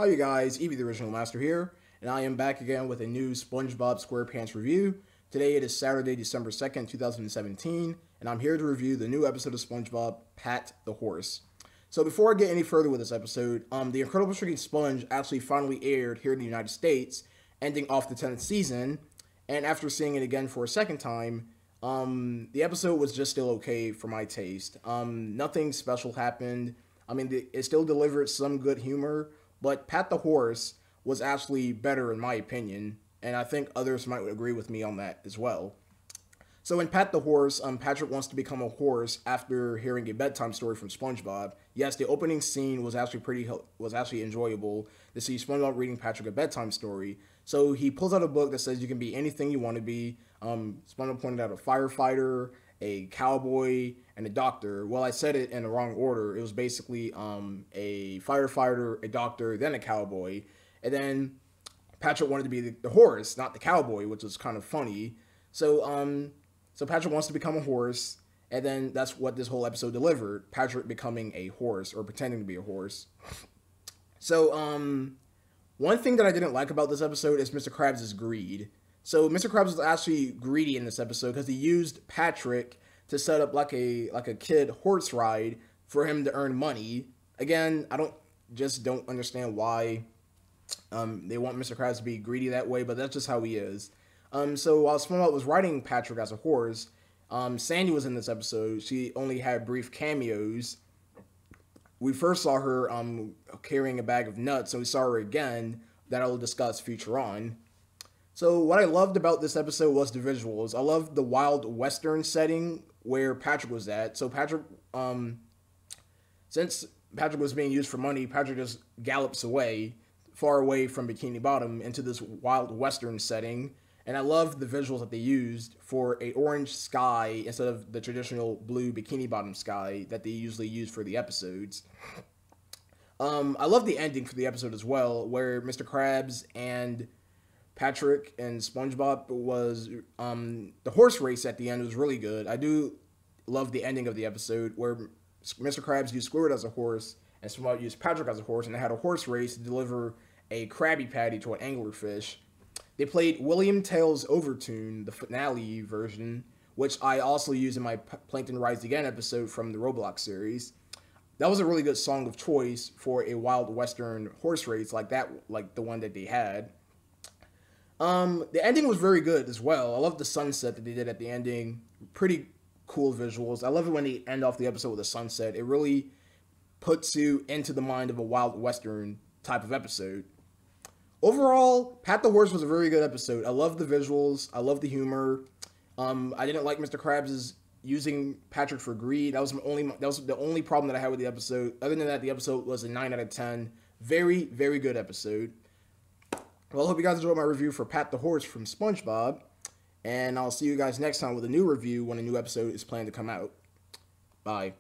Hi you guys, Evie the Original Master here, and I am back again with a new SpongeBob SquarePants review. Today it is Saturday, December 2nd, 2017, and I'm here to review the new episode of SpongeBob, Pat the Horse. So before I get any further with this episode, The Incredible Shrinking Sponge actually finally aired here in the United States, ending off the 10th season, and after seeing it again for a second time, the episode was just still okay for my taste. Nothing special happened. It still delivered some good humor, but Pat the Horse was actually better in my opinion, and I think others might agree with me on that as well. So in Pat the Horse, Patrick wants to become a horse after hearing a bedtime story from SpongeBob. Yes, the opening scene was actually enjoyable to see SpongeBob reading Patrick a bedtime story. So he pulls out a book that says you can be anything you want to be. SpongeBob pointed out a firefighter, a cowboy, and a doctor. Well, I said it in the wrong order. It was basically a firefighter, a doctor, then a cowboy, and then Patrick wanted to be the horse, not the cowboy, which was kind of funny. So Patrick wants to become a horse, and then that's what this whole episode delivered: Patrick becoming a horse or pretending to be a horse. So one thing that I didn't like about this episode is Mr. Krabs' greed. So Mr. Krabs was actually greedy in this episode because he used Patrick to set up like a kid horse ride for him to earn money. Again, I don't understand why they want Mr. Krabs to be greedy that way, but that's just how he is. So while SpongeBob was riding Patrick as a horse, Sandy was in this episode. She only had brief cameos. We first saw her carrying a bag of nuts, and we saw her again. That I'll discuss future on. So what I loved about this episode was the visuals. I loved the wild western setting where Patrick was at. So Patrick, since Patrick was being used for money, Patrick just gallops away, far away from Bikini Bottom, into this wild western setting. And I loved the visuals that they used for a orange sky instead of the traditional blue Bikini Bottom sky that they usually use for the episodes. I love the ending for the episode as well, where Mr. Krabs and Patrick and SpongeBob was, the horse race at the end was really good. I do love the ending of the episode where Mr. Krabs used Squidward as a horse and SpongeBob used Patrick as a horse, and they had a horse race to deliver a Krabby Patty to an anglerfish. They played William Tell's Overtune, the finale version, which I also use in my Plankton Rise Again episode from the Roblox series. That was a really good song of choice for a wild western horse race like the one that they had. The ending was very good as well. I love the sunset that they did at the ending. Pretty cool visuals. I love it when they end off the episode with a sunset. It really puts you into the mind of a wild western type of episode. Overall, Pat the Horse was a very good episode. I love the visuals. I love the humor. I didn't like Mr. Krabs' using Patrick for greed. That was the only problem that I had with the episode. Other than that, the episode was a 9 out of 10. Very, very good episode. Well, I hope you guys enjoyed my review for Pat the Horse from SpongeBob, and I'll see you guys next time with a new review when a new episode is planned to come out. Bye.